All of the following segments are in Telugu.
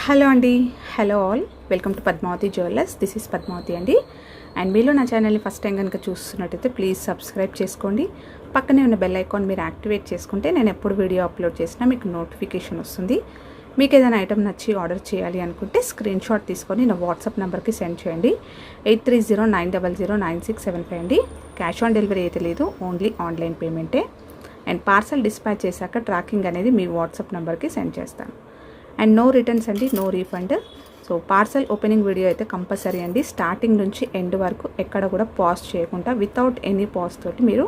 హలో అండి, hello all, welcome to Padmavati jewellers. This is Padmavati అండి. అండ్ మీలో నా ఛానల్ని ఫస్ట్ టైం కనుక చూస్తున్నట్టయితే ప్లీజ్ సబ్స్క్రైబ్ చేసుకోండి. పక్కనే ఉన్న బెల్ ఐకాన్ మీరు యాక్టివేట్ చేసుకుంటే నేను ఎప్పుడు వీడియో అప్లోడ్ చేసినా మీకు నోటిఫికేషన్ వస్తుంది. మీకు ఏదైనా ఐటమ్ నచ్చి ఆర్డర్ చేయాలి అనుకుంటే స్క్రీన్ షాట్ తీసుకొని నా వాట్సాప్ నెంబర్కి సెండ్ చేయండి. 8309009675 అండి. క్యాష్ ఆన్ డెలివరీ అయితే లేదు, ఓన్లీ ఆన్లైన్ పేమెంటే. అండ్ పార్సల్ డిస్పాచ్ చేశాక ట్రాకింగ్ అనేది మీ వాట్సాప్ నెంబర్కి సెండ్ చేస్తాను. అండ్ నో రిటర్న్స్ అండి, no refund. So parcel opening video అయితే కంపల్సరీ అండి. స్టార్టింగ్ నుంచి ఎండ్ వరకు ఎక్కడ కూడా పాజ్ చేయకుండా వితౌట్ ఎనీ పాజ్ తోటి మీరు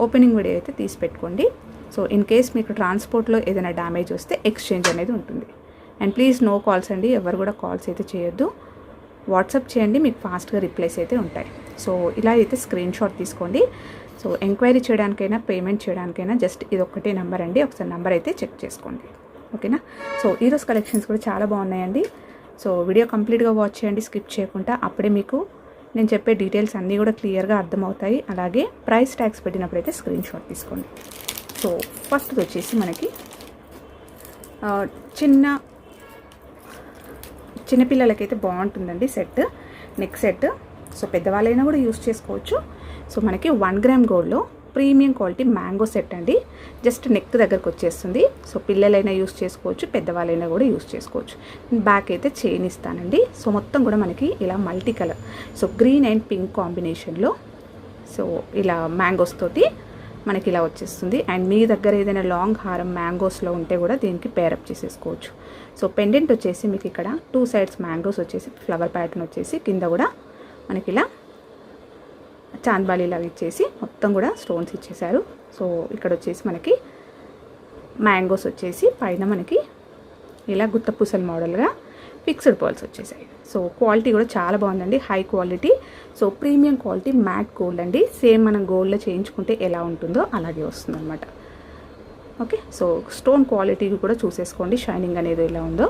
ఓపెనింగ్ వీడియో అయితే తీసి పెట్టుకోండి. సో ఇన్ కేస్ మీకు ట్రాన్స్పోర్ట్లో ఏదైనా డ్యామేజ్ వస్తే ఎక్స్చేంజ్ అనేది ఉంటుంది. అండ్ ప్లీజ్ నో కాల్స్ అండి, ఎవరు కూడా కాల్స్ అయితే చేయొద్దు. వాట్సాప్ చేయండి, మీకు ఫాస్ట్గా రిప్లైస్ అయితే ఉంటాయి. సో ఇలా అయితే స్క్రీన్ షాట్ తీసుకోండి. సో ఎంక్వైరీ చేయడానికైనా పేమెంట్ చేయడానికైనా జస్ట్ ఇది ఒక్కటే నెంబర్ అండి, ఒకసారి నెంబర్ అయితే చెక్ చేసుకోండి, ఓకేనా. సో ఈరోజు కలెక్షన్స్ కూడా చాలా బాగున్నాయండి. సో వీడియో కంప్లీట్గా వాచ్ చేయండి, స్కిప్ చేయకుండా. అప్పుడే మీకు నేను చెప్పే డీటెయిల్స్ అన్నీ కూడా క్లియర్గా అర్థమవుతాయి. అలాగే ప్రైస్ ట్యాగ్స్ పెట్టినప్పుడైతే స్క్రీన్ షాట్ తీసుకోండి. సో ఫస్ట్ వచ్చేసి మనకి చిన్నపిల్లలకైతే బాగుంటుందండి సెట్, నెక్ సెట్. సో పెద్దవాళ్ళైనా కూడా యూస్ చేసుకోవచ్చు. సో మనకి 1 గ్రామ్ గోల్డ్లో ప్రీమియం క్వాలిటీ మ్యాంగో సెట్ అండి. జస్ట్ నెక్ దగ్గరకు వచ్చేస్తుంది. సో పిల్లలైనా యూస్ చేసుకోవచ్చు, పెద్దవాళ్ళైనా కూడా యూస్ చేసుకోవచ్చు. బ్యాక్ అయితే చైన్ ఇస్తానండి. సో మొత్తం కూడా మనకి ఇలా multi colour, so green and pink కాంబినేషన్లో, సో ఇలా మ్యాంగోస్ తోటి మనకి ఇలా వచ్చేస్తుంది. అండ్ మీ దగ్గర ఏదైనా లాంగ్ హారం మ్యాంగోస్లో ఉంటే కూడా దీనికి పేరప్ చేసేసుకోవచ్చు. సో పెండెంట్ వచ్చేసి మీకు ఇక్కడ 2 సైడ్స్ మ్యాంగోస్ వచ్చేసి ఫ్లవర్ ప్యాటర్న్ వచ్చేసి, కింద కూడా మనకి ఇలా చాంద్బాలి లాగా ఇచ్చేసి మొత్తం కూడా స్టోన్స్ ఇచ్చేసారు. సో ఇక్కడ వచ్చేసి మనకి మ్యాంగోస్ వచ్చేసి పైన మనకి ఇలా గుత్తపూసల మోడల్గా ఫిక్స్డ్ పర్ల్స్ వచ్చేసాయి. సో క్వాలిటీ కూడా చాలా బాగుందండి, high quality. So premium quality matte gold అండి. సేమ్ మనం గోల్డ్లో చేయించుకుంటే ఎలా ఉంటుందో అలాగే వస్తుంది అనమాట. ఓకే, సో స్టోన్ క్వాలిటీ కూడా చూసేసుకోండి, షైనింగ్ అనేది ఎలా ఉందో.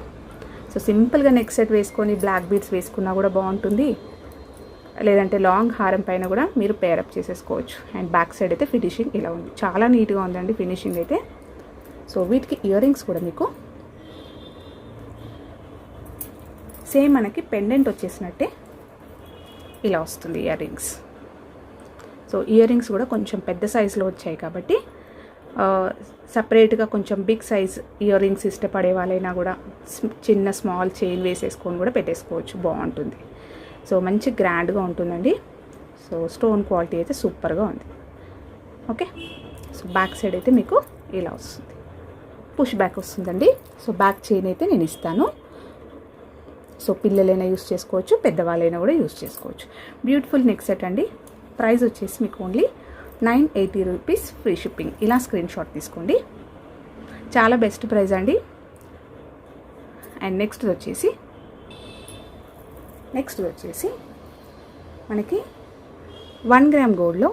సో సింపుల్గా నెక్ సెట్ వేసుకొని బ్లాక్ బీడ్స్ వేసుకున్నా కూడా బాగుంటుంది, లేదంటే లాంగ్ హారం పైన కూడా మీరు పేరప్ చేసేసుకోవచ్చు. అండ్ బ్యాక్ సైడ్ అయితే ఫినిషింగ్ ఇలా ఉంది, చాలా నీట్గా ఉందండి ఫినిషింగ్ అయితే. సో వీటికి ఇయర్ రింగ్స్ కూడా మీకు సేమ్ మనకి పెండెంట్ వచ్చేసినట్టే ఇలా వస్తుంది ear rings. So ear rings కూడా కొంచెం పెద్ద సైజులో వచ్చాయి కాబట్టి సపరేట్గా కొంచెం బిగ్ సైజ్ ఇయర్ రింగ్స్ ఇష్టపడే వాళ్ళైనా కూడా చిన్న స్మాల్ చైన్ వేసేసుకొని కూడా పెట్టేసుకోవచ్చు, బాగుంటుంది. సో మంచి గ్రాండ్గా ఉంటుందండి. సో స్టోన్ క్వాలిటీ అయితే సూపర్గా ఉంది. ఓకే, సో బ్యాక్ సైడ్ అయితే మీకు ఇలా వస్తుంది, పుష్ బ్యాక్ వస్తుందండి. సో బ్యాక్ చైన్ అయితే నేను ఇస్తాను. సో పిల్లలైనా యూస్ చేసుకోవచ్చు, పెద్దవాళ్ళైనా కూడా యూస్ చేసుకోవచ్చు. బ్యూటిఫుల్ నెక్ సెట్ అండి. ప్రైస్ వచ్చేసి మీకు ఓన్లీ 980 రూపీస్, ఫ్రీ షిప్పింగ్. ఇలా స్క్రీన్ షాట్ తీసుకోండి, చాలా బెస్ట్ ప్రైస్ అండి. అండ్ నెక్స్ట్ వచ్చేసి మనకి 1 గ్రామ్ గోల్డ్లో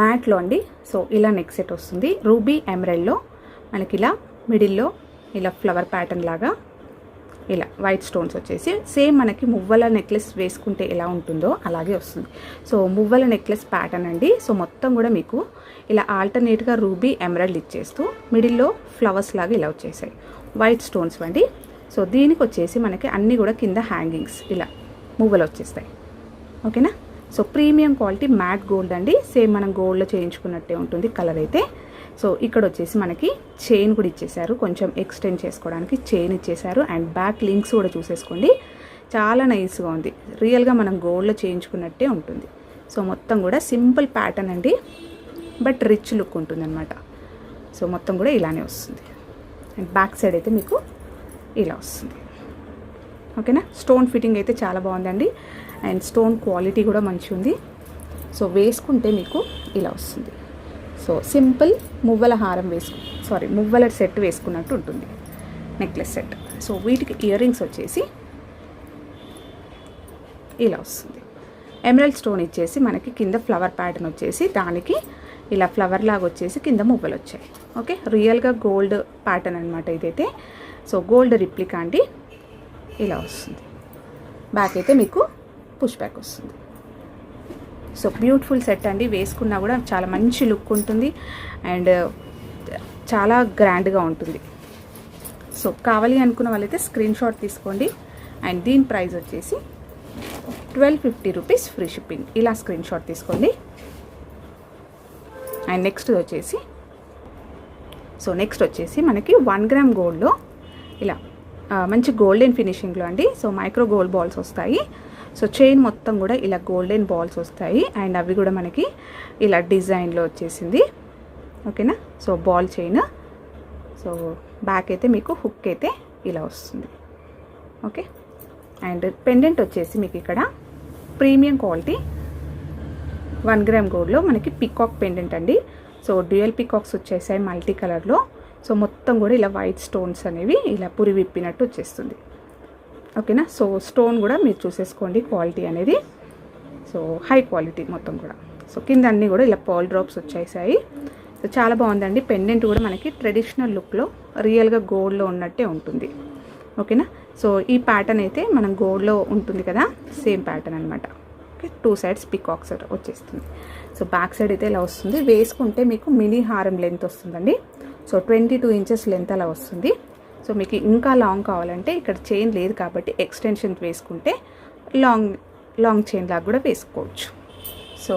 మ్యాట్లో అండి. సో ఇలా నెక్ సెట్ వస్తుంది. రూబీ ఎమరల్డ్లో మనకి ఇలా మిడిల్లో ఇలా ఫ్లవర్ ప్యాటర్న్ లాగా ఇలా వైట్ స్టోన్స్ వచ్చేసి, సేమ్ మనకి మువ్వల నెక్లెస్ వేసుకుంటే ఎలా ఉంటుందో అలాగే వస్తుంది. సో మువ్వల నెక్లెస్ ప్యాటర్న్ అండి. సో మొత్తం కూడా మీకు ఇలా ఆల్టర్నేట్గా రూబీ ఎమరల్డ్ ఇచ్చేస్తూ మిడిల్లో ఫ్లవర్స్ లాగా ఇలా వచ్చేసాయి, వైట్ స్టోన్స్ అండి. సో దీనికి వచ్చేసి మనకి అన్నీ కూడా కింద హ్యాంగింగ్స్ ఇలా మువ్వలు వచ్చేస్తాయి, ఓకేనా. So premium quality matte gold అండి. సేమ్ మనం గోల్డ్లో చేయించుకున్నట్టే ఉంటుంది కలర్ అయితే. సో ఇక్కడ వచ్చేసి మనకి చైన్ కూడా ఇచ్చేసారు, కొంచెం ఎక్స్టెండ్ చేసుకోవడానికి చైన్ ఇచ్చేసారు. అండ్ బ్యాక్ లింక్స్ కూడా చూసేసుకోండి, చాలా నైస్గా ఉంది, రియల్గా మనం గోల్డ్లో చేయించుకున్నట్టే ఉంటుంది. సో మొత్తం కూడా సింపుల్ ప్యాటర్న్ అండి, బట్ రిచ్ లుక్ ఉంటుంది అనమాట. సో మొత్తం కూడా ఇలానే వస్తుంది. అండ్ బ్యాక్ సైడ్ అయితే మీకు ఇలా వస్తుంది, ఓకేనా. స్టోన్ ఫిట్టింగ్ అయితే చాలా బాగుందండి. అండ్ స్టోన్ క్వాలిటీ కూడా మంచిగా ఉంది. సో వేసుకుంటే మీకు ఇలా వస్తుంది. సో సింపుల్ మువ్వల హారం మువ్వల సెట్ వేసుకున్నట్టు ఉంటుంది, నెక్లెస్ సెట్. సో వీటికి ఇయర్ రింగ్స్ వచ్చేసి ఇలా వస్తుంది. ఎమరల్డ్ స్టోన్ ఇచ్చేసి మనకి కింద ఫ్లవర్ ప్యాటర్న్ వచ్చేసి, దానికి ఇలా ఫ్లవర్ లాగా వచ్చేసి కింద మువ్వలు వచ్చాయి. ఓకే, రియల్గా గోల్డ్ ప్యాటర్న్ అనమాట ఇదైతే. సో గోల్డ్ రిప్లికా అండి, ఇలా వస్తుంది. బ్యాక్ అయితే మీకు పుష్ బ్యాక్ వస్తుంది. సో బ్యూటిఫుల్ సెట్ అండి, వేసుకున్నా కూడా చాలా మంచి లుక్ ఉంటుంది అండ్ చాలా గ్రాండ్గా ఉంటుంది. సో కావాలి అనుకున్న వాళ్ళైతే స్క్రీన్ షాట్ తీసుకోండి. అండ్ దీని ప్రైస్ వచ్చేసి 1250 రూపీస్ ఫ్రీ షిప్పింగ్. ఇలా స్క్రీన్ షాట్ తీసుకోండి. అండ్ నెక్స్ట్ వచ్చేసి మనకి 1 గ్రామ్ గోల్డ్లో ఇలా మంచి గోల్డెన్ ఫినిషింగ్లో అండి. సో మైక్రో గోల్డ్ బాల్స్ వస్తాయి. సో చైన్ మొత్తం కూడా ఇలా గోల్డెన్ బాల్స్ వస్తాయి. అండ్ అవి కూడా మనకి ఇలా డిజైన్లో వచ్చేసింది. ఓకేనా. So ball chain. So back అయితే మీకు హుక్ అయితే ఇలా వస్తుంది. ఓకే. అండ్ పెండెంట్ వచ్చేసి మీకు ఇక్కడ ప్రీమియం క్వాలిటీ 1 గ్రామ్ గోల్డ్లో మనకి పికాక్ పెండెంట్ అండి. సో డ్యూయల్ పికాక్స్ వచ్చేసాయి మల్టీ కలర్లో. సో మొత్తం కూడా ఇలా వైట్ స్టోన్స్ అనేవి ఇలా పురి విప్పినట్టు వచ్చేస్తుంది. ఓకేనా. సో స్టోన్ కూడా మీరు చూసేసుకోండి క్వాలిటీ అనేది. సో హై క్వాలిటీ మొత్తం కూడా. సో కింద అన్నీ కూడా ఇలా పర్ల్ డ్రాప్స్ వచ్చేసాయి. సో చాలా బాగుందండి. పెండెంట్ కూడా మనకి ట్రెడిషనల్ లుక్లో రియల్గా గోల్డ్లో ఉన్నట్టే ఉంటుంది. ఓకేనా. సో ఈ ప్యాటర్న్ అయితే మనం గోల్డ్లో ఉంటుంది కదా, సేమ్ ప్యాటర్న్ అనమాట. ఓకే. 2 సైడ్స్ పికాక్స్ వచ్చేస్తుంది. సో బ్యాక్ సైడ్ అయితే ఇలా వస్తుంది. వేసుకుంటే మీకు మినీ హారం లెంత్ వస్తుందండి. సో 22 ఇంచెస్ లెంత్ అలా వస్తుంది. సో మీకు ఇంకా లాంగ్ కావాలంటే ఇక్కడ చైన్ లేదు కాబట్టి ఎక్స్టెన్షన్ వేసుకుంటే లాంగ్ చైన్ లాగా కూడా వేసుకోవచ్చు. సో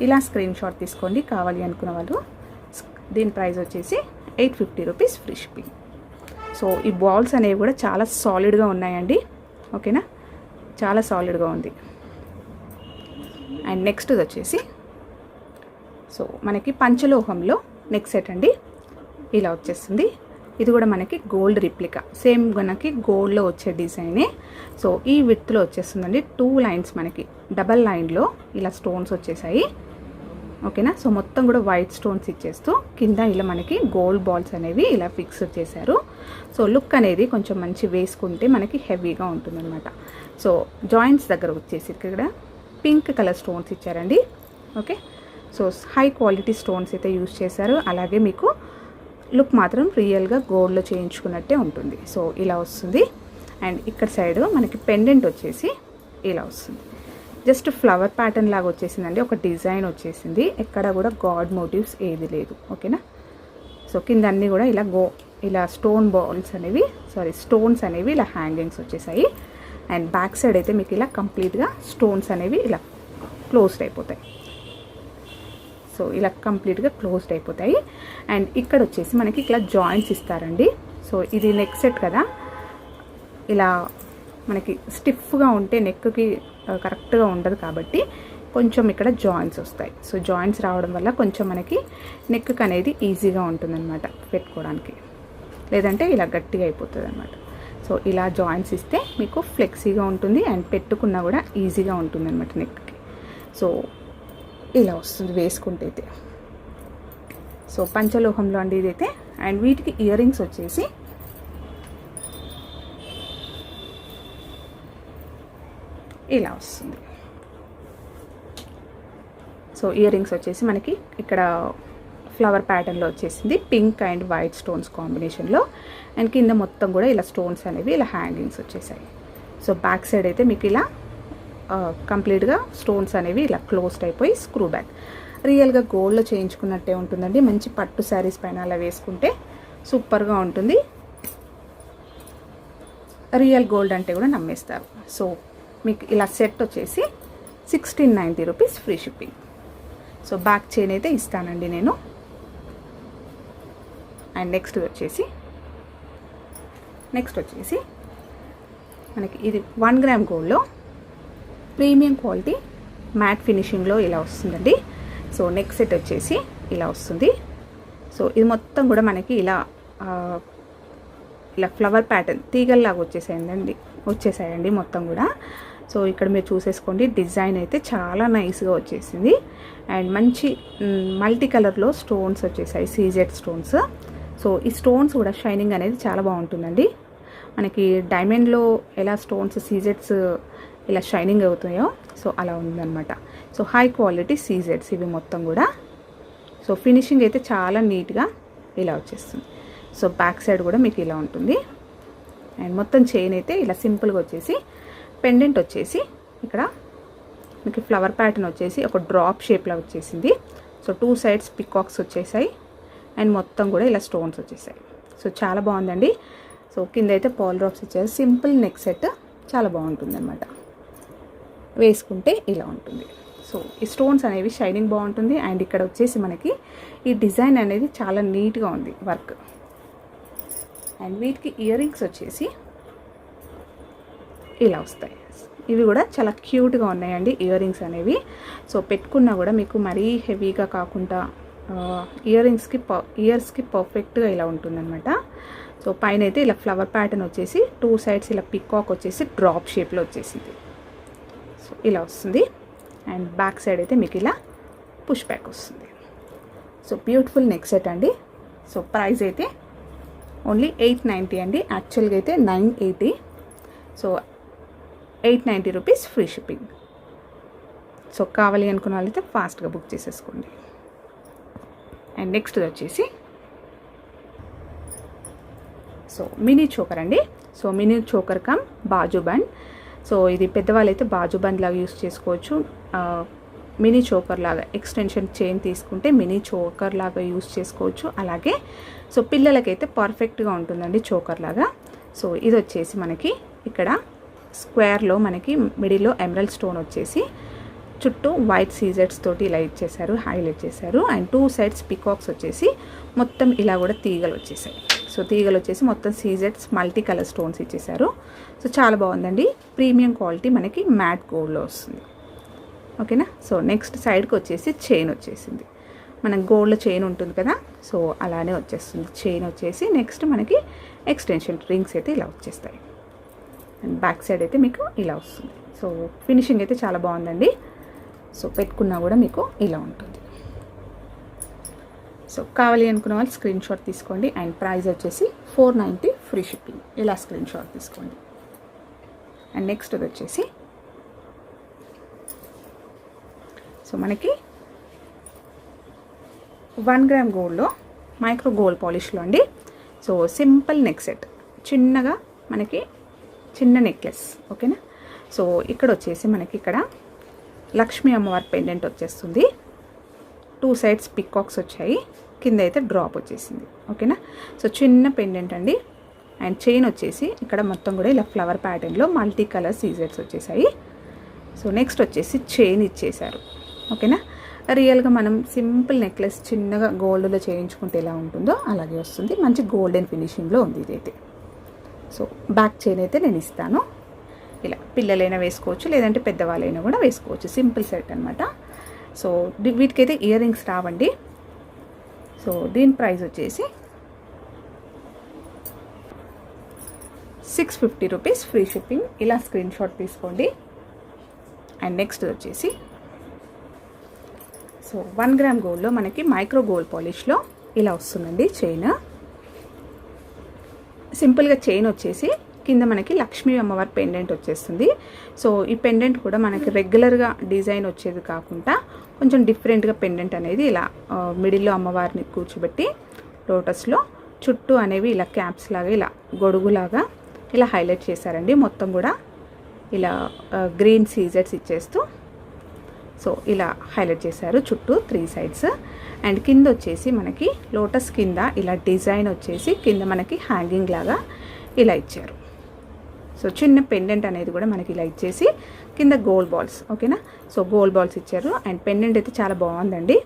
ఇలా స్క్రీన్ షాట్ తీసుకోండి కావాలి అనుకున్న వాళ్ళు. దీని ప్రైస్ వచ్చేసి 850 రూపీస్ ఫ్రీ షిప్పింగ్. సో ఈ బాల్స్ అనేవి కూడా చాలా సాలిడ్గా ఉన్నాయండి. ఓకేనా. చాలా సాలిడ్గా ఉంది. అండ్ నెక్స్ట్ వచ్చేసి సో మనకి పంచలోహంలో నెక్ సెట్ అండి. ఇలా వచ్చేస్తుంది. ఇది కూడా మనకి గోల్డ్ రిప్లికా, సేమ్ మనకి గోల్డ్లో వచ్చే డిజైనే. సో ఈ విడ్త్లో వచ్చేస్తుందండి. 2 లైన్స్ మనకి డబల్ లైన్లో ఇలా స్టోన్స్ వచ్చేసాయి. ఓకేనా. సో మొత్తం కూడా వైట్ స్టోన్స్ ఇచ్చేస్తూ కింద ఇలా మనకి గోల్డ్ బాల్స్ అనేవి ఇలా ఫిక్స్ చేశారు. సో లుక్ అనేది కొంచెం మంచి వేసుకుంటే మనకి హెవీగా ఉంటుందన్నమాట. సో జాయింట్స్ దగ్గర వచ్చేసి ఇక్కడ పింక్ కలర్ స్టోన్స్ ఇచ్చారండి. Okay. So high quality stones అయితే యూజ్ చేశారు. అలాగే మీకు లుక్ మాత్రం రియల్గా గోల్డ్లో చేయించుకున్నట్టే ఉంటుంది. సో ఇలా వస్తుంది. అండ్ ఇక్కడ సైడ్ మనకి పెండెంట్ వచ్చేసి ఇలా వస్తుంది. జస్ట్ ఫ్లవర్ ప్యాటర్న్ లాగా వచ్చేసిందండి. ఒక డిజైన్ వచ్చేసింది. ఎక్కడ కూడా గాడ్ మోటివ్స్ ఏది లేదు. ఓకేనా. సో కింద అన్నీ కూడా ఇలా స్టోన్స్ అనేవి ఇలా హ్యాంగింగ్స్ వచ్చేసాయి. అండ్ బ్యాక్ సైడ్ అయితే మీకు ఇలా కంప్లీట్గా స్టోన్స్ అనేవి ఇలా క్లోజ్డ్ అయిపోతాయి. సో ఇలా కంప్లీట్గా క్లోజ్డ్ అయిపోతాయి. అండ్ ఇక్కడ వచ్చేసి మనకి ఇలా జాయింట్స్ ఇస్తారండి. సో ఇది నెక్ సెట్ కదా, ఇలా మనకి స్టిఫ్గా ఉంటే నెక్కి కరెక్ట్గా ఉండదు కాబట్టి కొంచెం ఇక్కడ జాయింట్స్ వస్తాయి. సో జాయింట్స్ రావడం వల్ల కొంచెం మనకి నెక్ అనేది ఈజీగా ఉంటుందన్నమాట పెట్టుకోవడానికి. లేదంటే ఇలా గట్టిగా అయిపోతుంది అనమాట. సో ఇలా జాయింట్స్ ఇస్తే మీకు ఫ్లెక్సీగా ఉంటుంది అండ్ పెట్టుకున్నా కూడా ఈజీగా ఉంటుంది అనమాట నెక్కి. సో ఇలా వస్తుంది వేసుకుంటే అయితే. సో పంచలోహంలో అండి ఇదైతే. అండ్ వీటికి ఇయర్ రింగ్స్ వచ్చేసి ఇలా వస్తుంది. సో ఇయర్ రింగ్స్ వచ్చేసి మనకి ఇక్కడ ఫ్లవర్ ప్యాటర్న్లో వచ్చేసింది. పింక్ అండ్ వైట్ స్టోన్స్ కాంబినేషన్లో. అండ్ కింద మొత్తం కూడా ఇలా స్టోన్స్ అనేవి ఇలా హ్యాంగింగ్స్ వచ్చేసాయి. సో బ్యాక్ సైడ్ అయితే మీకు ఇలా కంప్లీట్గా స్టోన్స్ అనేవి ఇలా క్లోజ్డ్ అయిపోయి స్క్రూ బ్యాక్. రియల్గా గోల్డ్లో చేయించుకున్నట్టే ఉంటుందండి. మంచి పట్టు శారీస్ పైన అలా వేసుకుంటే సూపర్గా ఉంటుంది. రియల్ గోల్డ్ అంటే కూడా నమ్మేస్తారు. సో మీకు ఇలా సెట్ వచ్చేసి 1690 rupees free shipping. So back chain అయితే ఇస్తానండి నేను. అండ్ నెక్స్ట్ వచ్చేసి మనకి ఇది 1 గ్రామ్ గోల్డ్లో ప్రీమియం క్వాలిటీ మ్యాట్ ఫినిషింగ్లో ఇలా వస్తుందండి. సో నెక్ సెట్ వచ్చేసి ఇలా వస్తుంది. సో ఇది మొత్తం కూడా మనకి ఇలా ఫ్లవర్ ప్యాటర్న్ తీగల్లాగా వచ్చేసాయండి మొత్తం కూడా. సో ఇక్కడ మీరు చూసేసుకోండి. డిజైన్ అయితే చాలా నైస్గా వచ్చేసింది. అండ్ మంచి మల్టీ కలర్లో స్టోన్స్ వచ్చేసాయి, సీజెడ్ స్టోన్స్. సో ఈ స్టోన్స్ కూడా షైనింగ్ అనేది చాలా బాగుంటుందండి. మనకి డైమండ్లో ఎలా స్టోన్స్ సీజెడ్స్ ఇలా షైనింగ్ అవుతాయో సో అలా ఉందన్నమాట. సో హై క్వాలిటీ సీజెడ్స్ ఇవి మొత్తం కూడా. సో ఫినిషింగ్ అయితే చాలా నీట్గా ఇలా వచ్చేస్తుంది. సో బ్యాక్ సైడ్ కూడా మీకు ఇలా ఉంటుంది. అండ్ మొత్తం చైన్ అయితే ఇలా సింపుల్గా వచ్చేసి పెండెంట్ వచ్చేసి ఇక్కడ మీకు ఫ్లవర్ ప్యాటర్న్ వచ్చేసి ఒక డ్రాప్ షేప్లో వచ్చేసింది. సో 2 సైడ్స్ పికాక్స్ వచ్చేసాయి. అండ్ మొత్తం కూడా ఇలా స్టోన్స్ వచ్చేసాయి. సో చాలా బాగుందండి. సో కింద అయితే పాల్ డ్రాప్స్ ఇచ్చారు. సింపుల్ నెక్ సెట్, చాలా బాగుంటుంది అనమాట. వేసుకుంటే ఇలా ఉంటుంది. సో ఈ స్టోన్స్ అనేవి షైనింగ్ బాగుంటుంది. అండ్ ఇక్కడ వచ్చేసి మనకి ఈ డిజైన్ అనేది చాలా నీట్గా ఉంది వర్క్. అండ్ వీటికి ఇయర్ రింగ్స్ వచ్చేసి ఇలా వస్తాయి. ఇవి కూడా చాలా క్యూట్గా ఉన్నాయండి ఇయర్ రింగ్స్ అనేవి. సో పెట్టుకున్నా కూడా మీకు మరీ హెవీగా కాకుండా ఇయర్స్కి పర్ఫెక్ట్గా ఇలా ఉంటుందన్నమాట. సో పైన అయితే ఇలా ఫ్లవర్ ప్యాటర్న్ వచ్చేసి 2 సైడ్స్ ఇలా పికాక్ వచ్చేసి డ్రాప్ షేప్లో వచ్చేసింది. సో ఇలా వస్తుంది. అండ్ బ్యాక్ సైడ్ అయితే మీకు ఇలా పుష్ బ్యాక్ వస్తుంది. సో బ్యూటిఫుల్ నెక్ సెట్ అండి. సో ప్రైస్ అయితే ఓన్లీ 890 అండి. యాక్చువల్గా అయితే 980. So 890 rupees free shipping. So కావాలి అనుకున్న వాళ్ళైతే ఫాస్ట్గా బుక్ చేసేసుకోండి. అండ్ నెక్స్ట్ వచ్చేసి సో మినీ చోకర్ అండి. So mini choker cum bajuband. So ఇది పెద్దవాళ్ళైతే బాజు బండ్ లాగా యూస్ చేసుకోవచ్చు. మినీ చోకర్ లాగా ఎక్స్టెన్షన్ చైన్ తీసుకుంటే మినీ చోకర్ లాగా యూస్ చేసుకోవచ్చు. అలాగే సో పిల్లలకైతే పర్ఫెక్ట్గా ఉంటుందండి చోకర్ లాగా. సో ఇది వచ్చేసి మనకి ఇక్కడ స్క్వేర్లో మనకి మిడిల్లో ఎమరల్డ్ స్టోన్ వచ్చేసి చుట్టూ వైట్ సీజెట్స్ తోటి ఇలా ఇచ్చేసారు, హైలైట్ చేశారు. అండ్ 2 సైడ్స్ పికాక్స్ వచ్చేసి మొత్తం ఇలా కూడా తీగలు వచ్చేసాయి. సో తీగలు వచ్చేసి మొత్తం సీజెట్స్ మల్టీ కలర్ స్టోన్స్ ఇచ్చేసారు. సో చాలా బాగుందండి. ప్రీమియం క్వాలిటీ మనకి మ్యాట్ గోల్డ్లో వస్తుంది. ఓకేనా. సో నెక్స్ట్ సైడ్కి వచ్చేసి చైన్ వచ్చేసింది. మనకు గోల్డ్ చైన్ ఉంటుంది కదా, సో అలానే వచ్చేస్తుంది చైన్ వచ్చేసి. నెక్స్ట్ మనకి ఎక్స్టెన్షన్ రింగ్స్ అయితే ఇలా వచ్చేస్తాయి. అండ్ బ్యాక్ సైడ్ అయితే మీకు ఇలా వస్తుంది. సో ఫినిషింగ్ అయితే చాలా బాగుందండి. సో పెట్టుకున్నా కూడా మీకు ఇలా ఉంటుంది. సో కావాలి అనుకున్న వాళ్ళు స్క్రీన్ షాట్ తీసుకోండి. అండ్ ప్రైస్ వచ్చేసి 490 ఫ్రీ షిప్పింగ్. ఇలా స్క్రీన్ షాట్ తీసుకోండి. అండ్ నెక్స్ట్ వచ్చేసి సో మనకి 1 గ్రామ్ గోల్డ్లో మైక్రో గోల్డ్ పాలిష్లో అండి. సో సింపుల్ నెక్ సెట్, చిన్నగా మనకి చిన్న నెక్లెస్. ఓకేనా. సో ఇక్కడ వచ్చేసి మనకి ఇక్కడ లక్ష్మీ అమ్మవారి పెండెంట్ వచ్చేస్తుంది. 2 సైడ్స్ పికాక్స్ వచ్చాయి, కింద అయితే డ్రాప్ వచ్చేసింది. ఓకేనా. సో చిన్న పెండెంట్ అండి. అండ్ చైన్ వచ్చేసి ఇక్కడ మొత్తం కూడా ఇలా ఫ్లవర్ ప్యాటర్న్లో మల్టీ కలర్ సీజెట్స్ వచ్చేసాయి. సో నెక్స్ట్ వచ్చేసి చైన్ ఇచ్చేసారు. ఓకేనా. రియల్గా మనం సింపుల్ నెక్లెస్ చిన్నగా గోల్డ్లో చేయించుకుంటే ఎలా ఉంటుందో అలాగే వస్తుంది. మంచి గోల్డెన్ ఫినిషింగ్లో ఉంది ఇదైతే. సో బ్యాక్ చైన్ అయితే నేను ఇస్తాను. ఇలా పిల్లలైనా వేసుకోవచ్చు, లేదంటే పెద్దవాళ్ళైనా కూడా వేసుకోవచ్చు. సింపుల్ సెట్ అనమాట. సో వీటికైతే ఇయర్ రింగ్స్ రావండి. సో దీని ప్రైస్ వచ్చేసి 650 రూపీస్ ఫ్రీ షిప్పింగ్. ఇలా స్క్రీన్ షాట్ తీసుకోండి. అండ్ నెక్స్ట్ వచ్చేసి సో 1 గ్రామ్ గోల్డ్లో మనకి మైక్రో గోల్డ్ పాలిష్లో ఇలా వస్తుందండి చైన్. సింపుల్గా చైన్ వచ్చేసి కింద మనకి లక్ష్మీ అమ్మవారి పెండెంట్ వచ్చేస్తుంది. సో ఈ పెండెంట్ కూడా మనకి రెగ్యులర్గా డిజైన్ వచ్చేది కాకుండా కొంచెం డిఫరెంట్గా పెండెంట్ అనేది ఇలా మిడిల్లో అమ్మవారిని కూర్చోబెట్టి లోటస్లో చుట్టూ అనేవి ఇలా క్యాప్స్ లాగా ఇలా గొడుగులాగా ఇలా హైలైట్ చేశారండి. మొత్తం కూడా ఇలా గ్రీన్ సీజెట్స్ ఇచ్చేస్తూ సో ఇలా హైలైట్ చేశారు చుట్టూ 3 సైడ్స్. అండ్ కింద వచ్చేసి మనకి లోటస్ కింద ఇలా డిజైన్ వచ్చేసి కింద మనకి హ్యాంగింగ్ లాగా ఇలా ఇచ్చారు. సో చిన్న పెండెంట్ అనేది కూడా మనకి ఇలా ఇచ్చేసి కింద గోల్డ్ బాల్స్. ఓకేనా. సో గోల్డ్ బాల్స్ ఇచ్చారు. అండ్ పెండెంట్ అయితే చాలా బాగుందండి.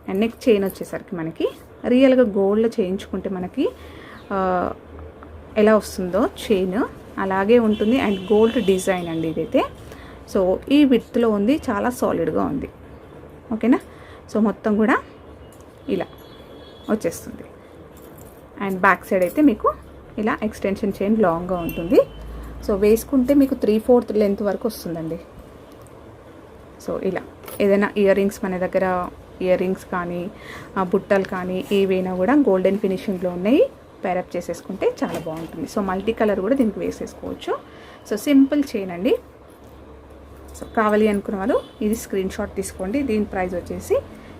అండ్ నెక్ చైన్ వచ్చేసరికి మనకి రియల్గా గోల్డ్లో చేయించుకుంటే మనకి ఎలా వస్తుందో చైన్ అలాగే ఉంటుంది. అండ్ గోల్డ్ డిజైన్ అండి ఇదైతే. సో ఈ విడ్త్లో ఉంది, చాలా సాలిడ్గా ఉంది. ఓకేనా. సో మొత్తం కూడా ఇలా వచ్చేస్తుంది. అండ్ బ్యాక్ సైడ్ అయితే మీకు ఇలా ఎక్స్టెన్షన్ చైన్ లాంగ్గా ఉంటుంది. సో వేసుకుంటే మీకు 3/4 లెంత్ వరకు వస్తుందండి. సో ఇలా ఏదైనా ఇయర్ రింగ్స్ మన దగ్గర ఇయర్ రింగ్స్ కానీ బుట్టలు కానీ ఏవైనా కూడా గోల్డెన్ ఫినిషింగ్లో ఉన్నాయి, పేరప్ చేసేసుకుంటే చాలా బాగుంటుంది. సో మల్టీ కలర్ కూడా దీనికి వేసేసుకోవచ్చు. సో సింపుల్ చైన్ అండి. సో కావాలి అనుకున్న వాళ్ళు ఇది స్క్రీన్ షాట్ తీసుకోండి. దీని ప్రైస్ వచ్చేసి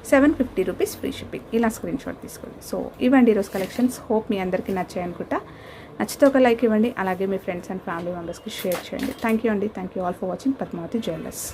750 రూపీస్ ఫ్రీ షిప్పింగ్. ఇలా స్క్రీన్ షాట్ తీసుకోండి. సో ఇవ్వండి ఈరోజు కలెక్షన్స్. హోప్ మీ అందరికీ నచ్చాయి అనుకుంటా. నచ్చితే ఒక లైక్ ఇవ్వండి. అలాగే మీ ఫ్రెండ్స్ అండ్ ఫ్యామిలీ మెంబర్స్కి షేర్ చేయండి. థ్యాంక్ యూ అండి. Thank you all for watching Padmavati jewellers.